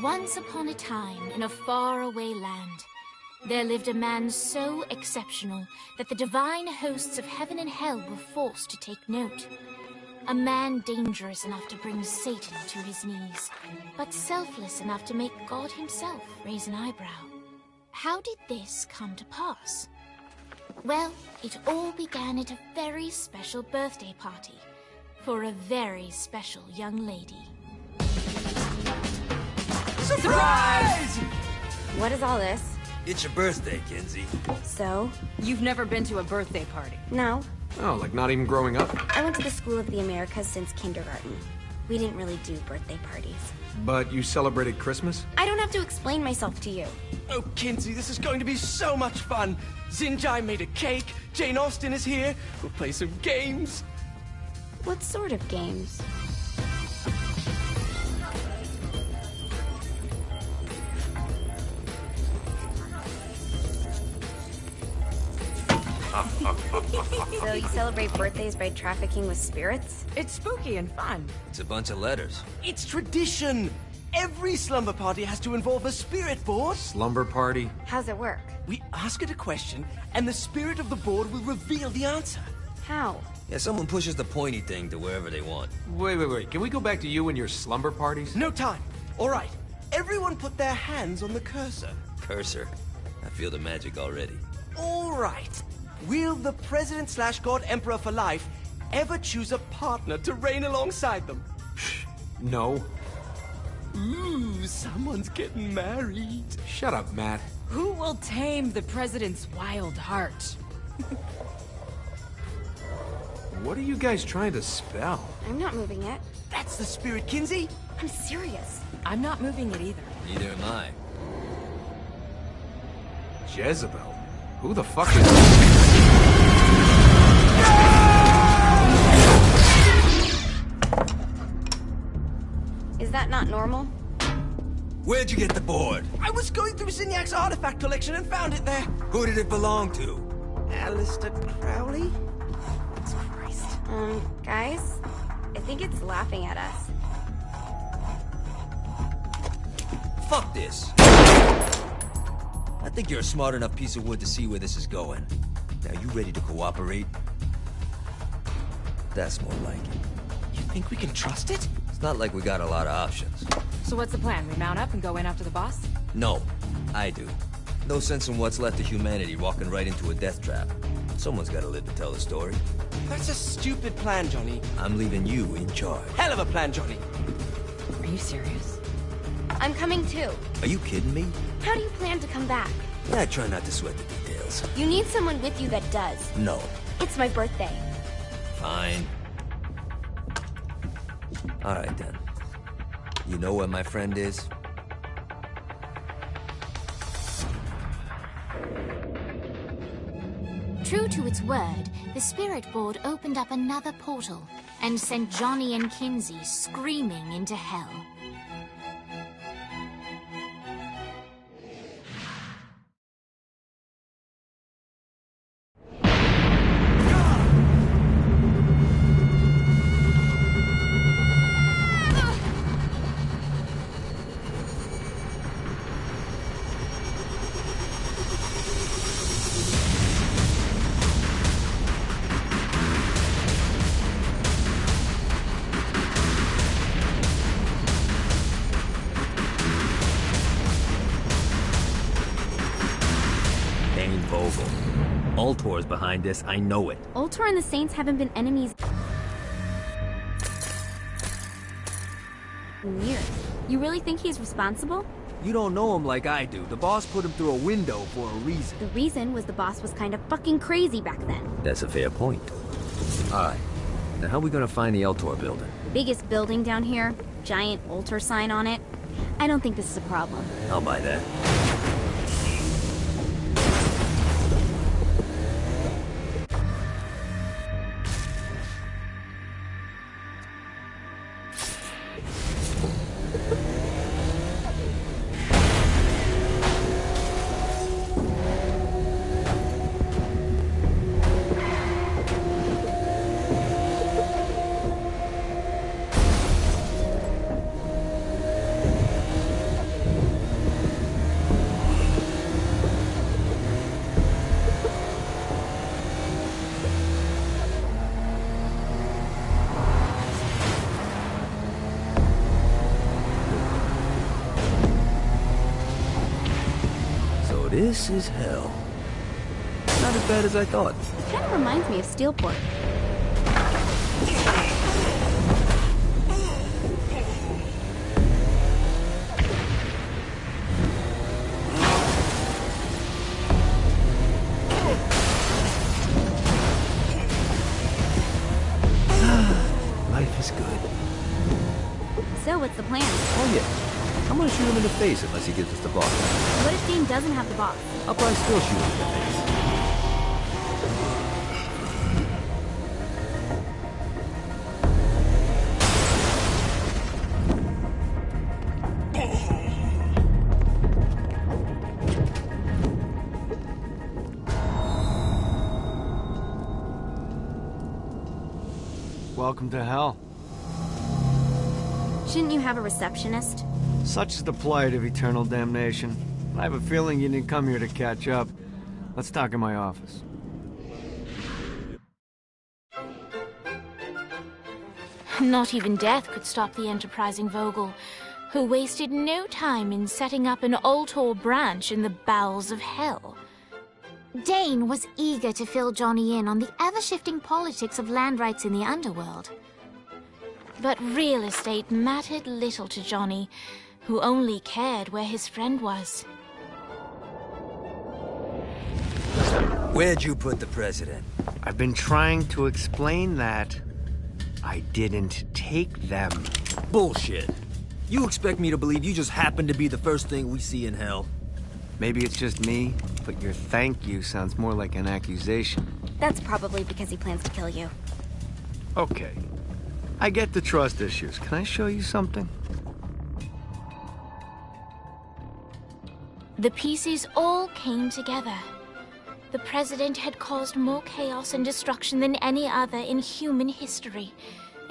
Once upon a time, in a faraway land, there lived a man so exceptional that the divine hosts of heaven and hell were forced to take note. A man dangerous enough to bring Satan to his knees, but selfless enough to make God himself raise an eyebrow. How did this come to pass? Well, it all began at a very special birthday party for a very special young lady. Surprise! What is all this? It's your birthday, Kinsey. So? You've never been to a birthday party? No. Oh, like not even growing up? I went to the School of the Americas since kindergarten. We didn't really do birthday parties. But you celebrated Christmas? I don't have to explain myself to you. Oh, Kinsey, this is going to be so much fun. Xinjai made a cake, Jane Austen is here, we'll play some games. What sort of games? So you celebrate birthdays by trafficking with spirits? It's spooky and fun. It's a bunch of letters. It's tradition. Every slumber party has to involve a spirit board. Slumber party? How's it work? We ask it a question, and the spirit of the board will reveal the answer. How? Yeah, someone pushes the pointy thing to wherever they want. Wait. Can we go back to you and your slumber parties? No time. All right. Everyone put their hands on the cursor. Cursor. I feel the magic already. All right. Will the President/God Emperor for life ever choose a partner to reign alongside them? No. Ooh, someone's getting married. Shut up, Matt. Who will tame the president's wild heart? What are you guys trying to spell? I'm not moving it. That's the spirit, Kinsey. I'm serious. I'm not moving it either. Neither am I. Jezebel? Who the fuck is... Is that not normal? Where'd you get the board? I was going through Signac's artifact collection and found it there. Who did it belong to? Alistair Crowley? Christ. Guys? I think it's laughing at us. Fuck this. I think you're a smart enough piece of wood to see where this is going. Now, you ready to cooperate? That's more like it. You think we can trust it? It's not like we got a lot of options. So what's the plan? We mount up and go in after the boss? No, I do. No sense in what's left of humanity walking right into a death trap. Someone's gotta live to tell the story. That's a stupid plan, Johnny. I'm leaving you in charge. Hell of a plan, Johnny. Are you serious? I'm coming too. Are you kidding me? How do you plan to come back? I try not to sweat the details. You need someone with you that does. No. It's my birthday. Fine. Alright then. You know where my friend is? True to its word, the spirit board opened up another portal and sent Johnny and Kinsey screaming into hell. Ultor's behind this, I know it. Ultor and the Saints haven't been enemies in years. You really think he's responsible? You don't know him like I do. The boss put him through a window for a reason. The reason was the boss was kind of fucking crazy back then. That's a fair point. Alright. Now how are we gonna find the Ultor building? Biggest building down here, giant Ultor sign on it. I don't think this is a problem. I'll buy that. this is hell. Not as bad as I thought. Kind of reminds me of Steelport. Life is good. So, what's the plan? Oh yeah. I'm gonna shoot him in the face unless he gives us the box. What if Dane doesn't have the box? I'll probably still shoot him in the face. Welcome to hell. Shouldn't you have a receptionist? Such is the plight of eternal damnation. I have a feeling you didn't come here to catch up. Let's talk in my office. Not even death could stop the enterprising Vogel, who wasted no time in setting up an Ultor branch in the bowels of hell. Dane was eager to fill Johnny in on the ever-shifting politics of land rights in the underworld. But real estate mattered little to Johnny, who only cared where his friend was. Where'd you put the president? I've been trying to explain that. I didn't take them. Bullshit. You expect me to believe you just happened to be the first thing we see in hell? Maybe it's just me, but your thank you sounds more like an accusation. That's probably because he plans to kill you. Okay. I get the trust issues. Can I show you something? The pieces all came together. The president had caused more chaos and destruction than any other in human history.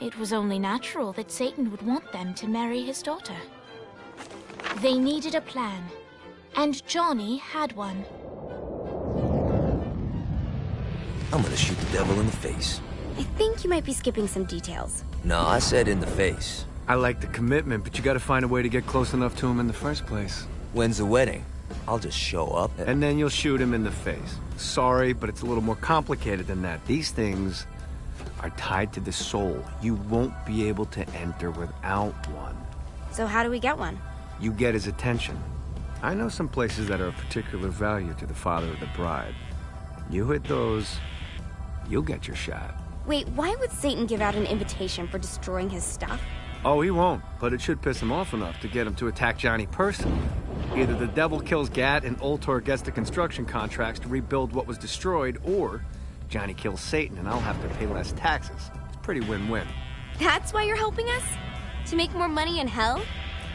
It was only natural that Satan would want them to marry his daughter. They needed a plan, and Johnny had one. I'm gonna shoot the devil in the face. I think you might be skipping some details. No, I said in the face. I like the commitment, but you gotta find a way to get close enough to him in the first place. When's the wedding? I'll just show up And then you'll shoot him in the face. Sorry, but it's a little more complicated than that. These things are tied to the soul. You won't be able to enter without one. So how do we get one? You get his attention. I know some places that are of particular value to the father of the bride. You hit those, you'll get your shot. Wait, why would Satan give out an invitation for destroying his stuff? Oh, he won't, but it should piss him off enough to get him to attack Johnny personally. Either the devil kills Gat and Ultor gets the construction contracts to rebuild what was destroyed, or Johnny kills Satan and I'll have to pay less taxes. It's pretty win-win. That's why you're helping us? To make more money in hell?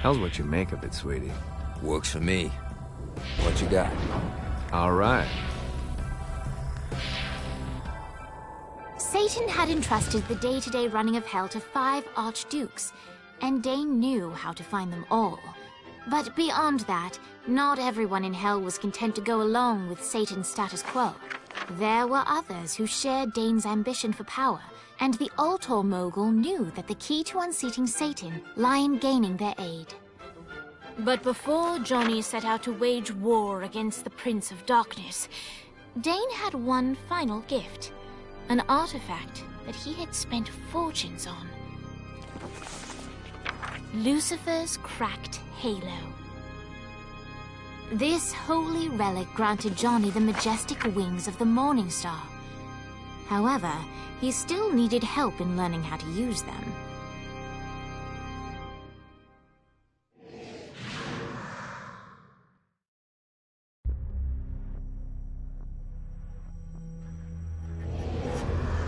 Hell's what you make of it, sweetie. Works for me. What you got? All right. Satan had entrusted the day-to-day running of hell to 5 archdukes, and Dane knew how to find them all. But beyond that, not everyone in hell was content to go along with Satan's status quo. There were others who shared Dane's ambition for power, and the Ultor mogul knew that the key to unseating Satan lay in gaining their aid. But before Johnny set out to wage war against the Prince of Darkness, Dane had one final gift, an artifact that he had spent fortunes on. Lucifer's cracked halo. This holy relic granted Johnny the majestic wings of the Morning Star. However, he still needed help in learning how to use them.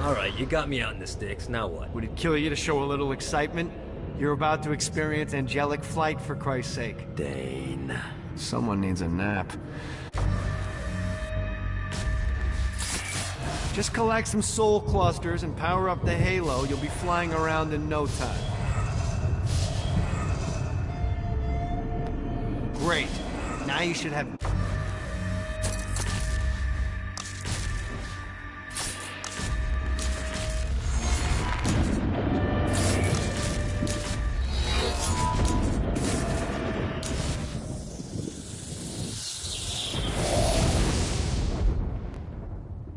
Alright, you got me out in the sticks, now what? Would it kill you to show a little excitement? You're about to experience angelic flight, for Christ's sake. Dane. Someone needs a nap. Just collect some soul clusters and power up the halo. You'll be flying around in no time. Great. Now you should have...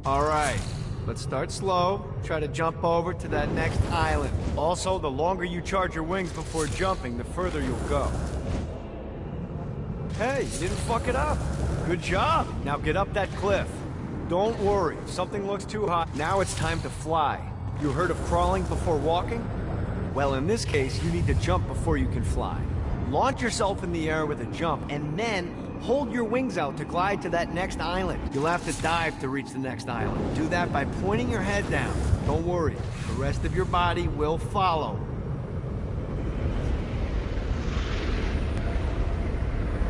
All right, let's start slow. Try to jump over to that next island. Also, the longer you charge your wings before jumping, the further you'll go. Hey, you didn't fuck it up. Good job. Now get up that cliff. Don't worry, if something looks too high. Now it's time to fly. You heard of crawling before walking? Well, in this case, you need to jump before you can fly. Launch yourself in the air with a jump, and then hold your wings out to glide to that next island. You'll have to dive to reach the next island. Do that by pointing your head down. Don't worry, the rest of your body will follow.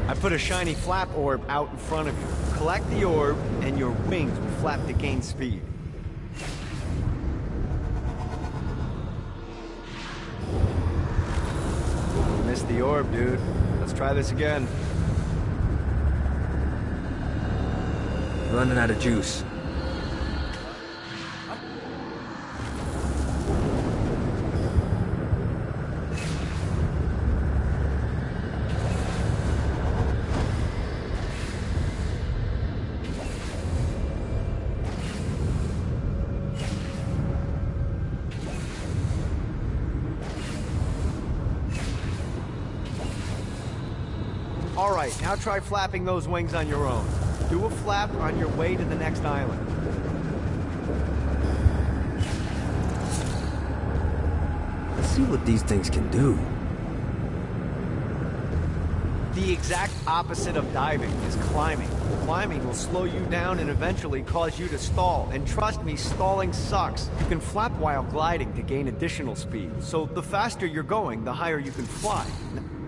I put a shiny flap orb out in front of you. Collect the orb, and your wings will flap to gain speed. Missed the orb, dude. Let's try this again. Running out of juice. All right, now try flapping those wings on your own. Do a flap on your way to the next island. Let's see what these things can do. The exact opposite of diving is climbing. Climbing will slow you down and eventually cause you to stall. And trust me, stalling sucks. You can flap while gliding to gain additional speed. So the faster you're going, the higher you can fly.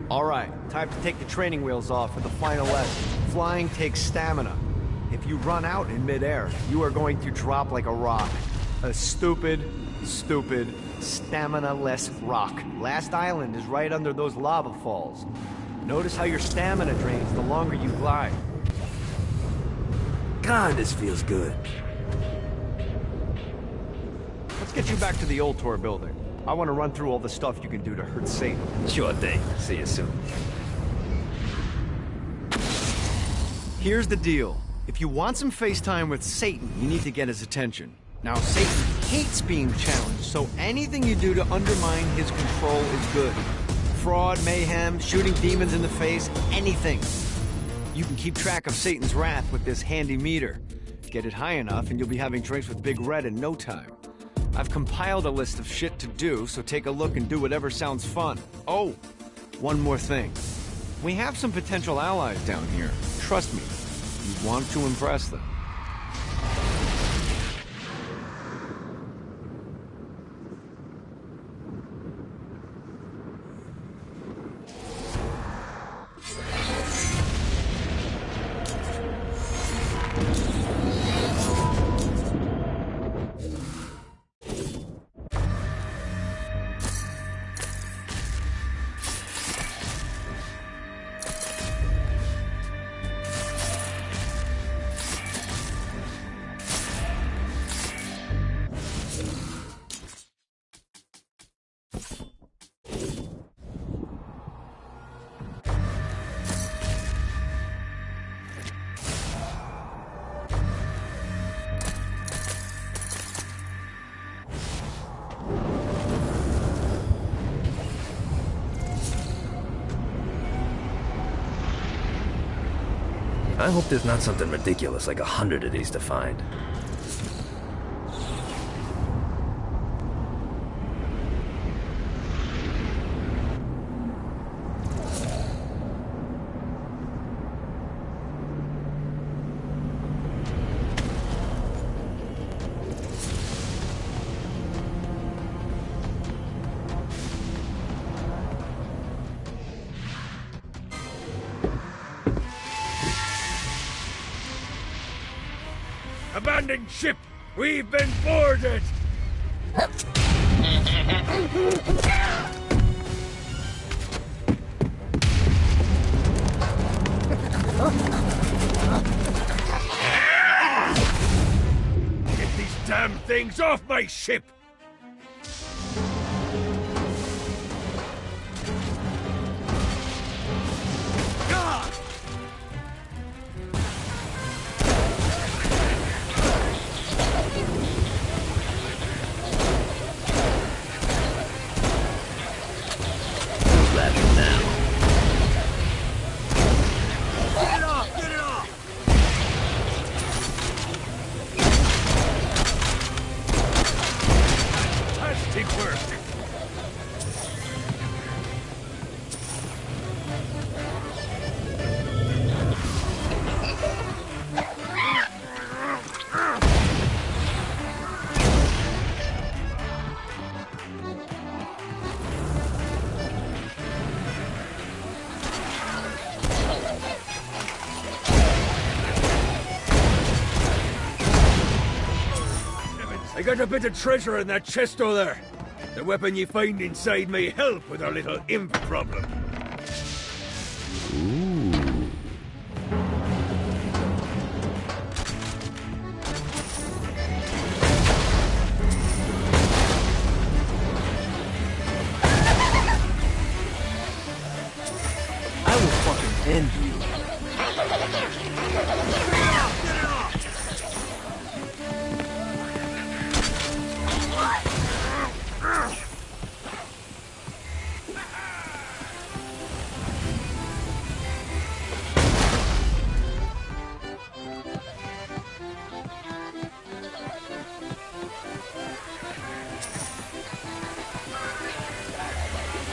All right, time to take the training wheels off for the final lesson. Flying takes stamina. If you run out in midair, you are going to drop like a rock. A stupid, stamina-less rock. Last island is right under those lava falls. Notice how your stamina drains the longer you glide. God, this feels good. Let's get you back to the Ultor building. I want to run through all the stuff you can do to hurt Satan. Sure thing. See you soon. Here's the deal. If you want some FaceTime with Satan, you need to get his attention. Now, Satan hates being challenged, so anything you do to undermine his control is good. Fraud, mayhem, shooting demons in the face, anything. You can keep track of Satan's wrath with this handy meter. Get it high enough and you'll be having drinks with Big Red in no time. I've compiled a list of shit to do, so take a look and do whatever sounds fun. Oh, one more thing. We have some potential allies down here. Trust me, you want to impress them. I hope there's not something ridiculous like 100 of these to find. Abandoned ship! We've been boarded! Get these damn things off my ship! I got a bit of treasure in that chest over there. The weapon you find inside may help with our little imp problem. I will fucking end you.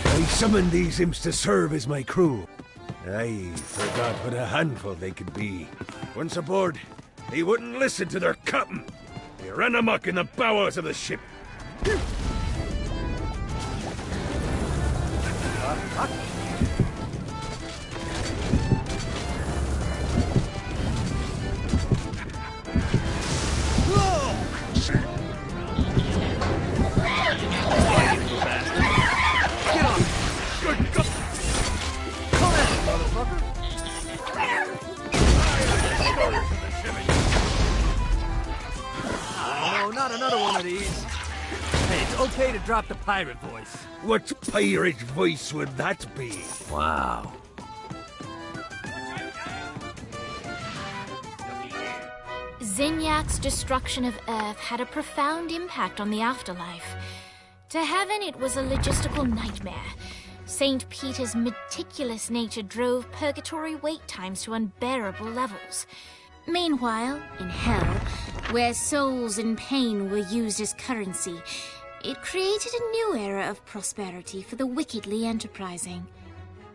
I summoned these imps to serve as my crew. I forgot what a handful they could be. Once aboard, they wouldn't listen to their captain. They ran amok in the bowels of the ship. No, not another one of these. Hey, it's okay to drop the pirate voice. What pirate voice would that be? Wow. Zinyak's destruction of Earth had a profound impact on the afterlife. To heaven, it was a logistical nightmare. St. Peter's meticulous nature drove purgatory wait times to unbearable levels. Meanwhile, in hell, where souls in pain were used as currency, it created a new era of prosperity for the wickedly enterprising.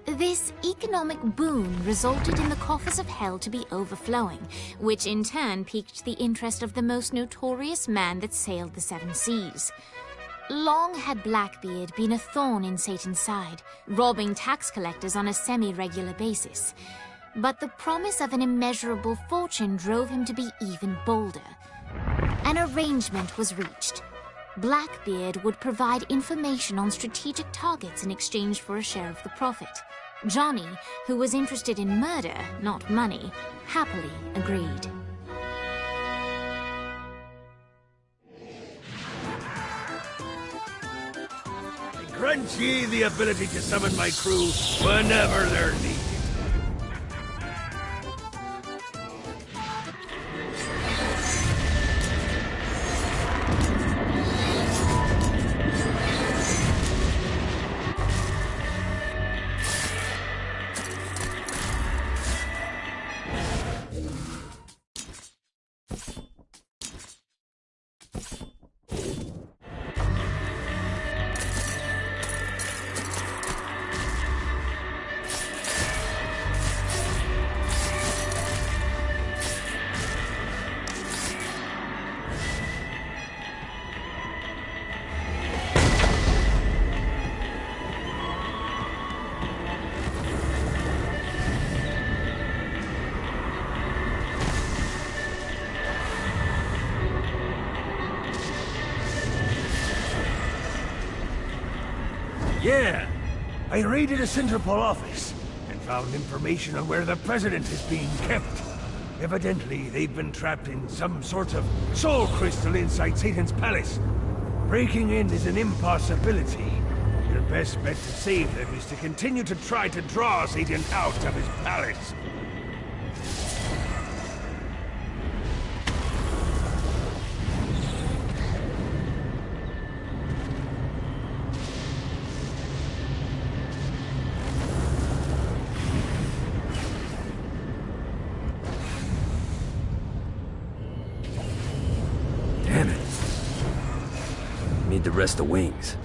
This economic boom resulted in the coffers of hell to be overflowing, which in turn piqued the interest of the most notorious man that sailed the seven seas. Long had Blackbeard been a thorn in Satan's side, robbing tax collectors on a semi-regular basis. But the promise of an immeasurable fortune drove him to be even bolder. An arrangement was reached. Blackbeard would provide information on strategic targets in exchange for a share of the profit. Johnny, who was interested in murder, not money, happily agreed. I grant ye the ability to summon my crew whenever they're needed. Yeah, I raided a Centerpol office and found information on where the president is being kept. Evidently, they've been trapped in some sort of soul crystal inside Satan's palace. Breaking in is an impossibility. Your best bet to save them is to continue to try to draw Satan out of his palace. Damn it. Need the rest of wings.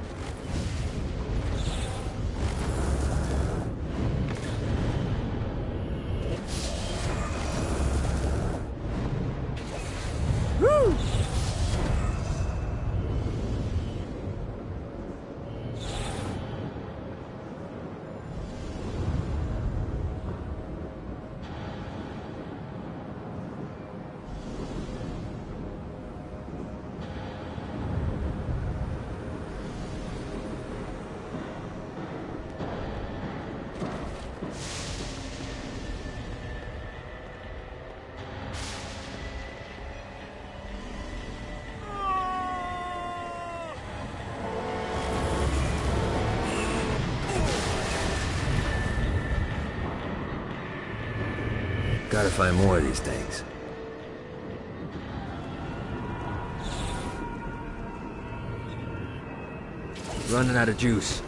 Woo! Gotta find more of these things. Running out of juice.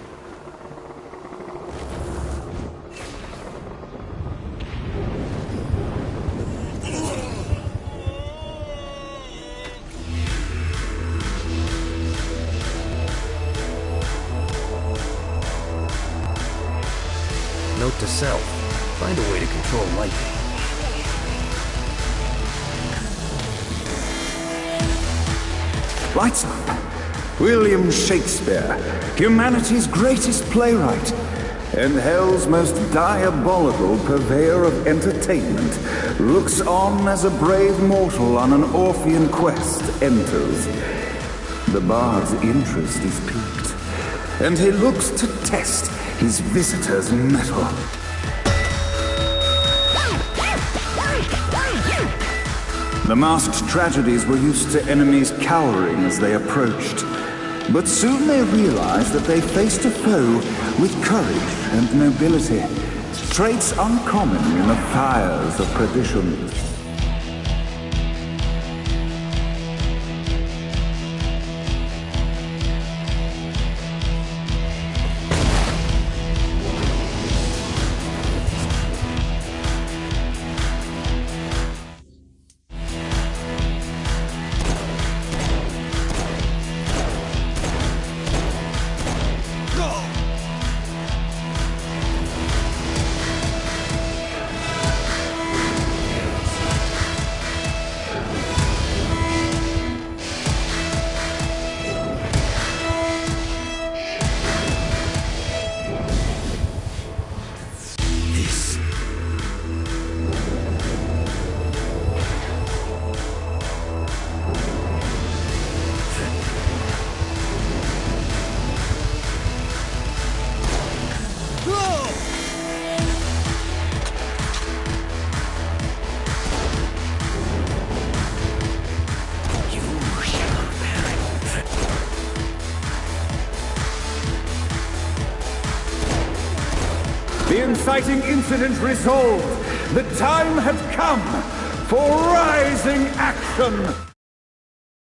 Note to self. Find a way to control lightning. Lights up. William Shakespeare, humanity's greatest playwright, and hell's most diabolical purveyor of entertainment, looks on as a brave mortal on an Orphean quest enters. The bard's interest is piqued, and he looks to test his visitor's mettle. The masked tragedies were used to enemies cowering as they approached. But soon they realized that they faced a foe with courage and nobility, traits uncommon in the fires of perdition. The inciting incident resolved. The time had come for rising action.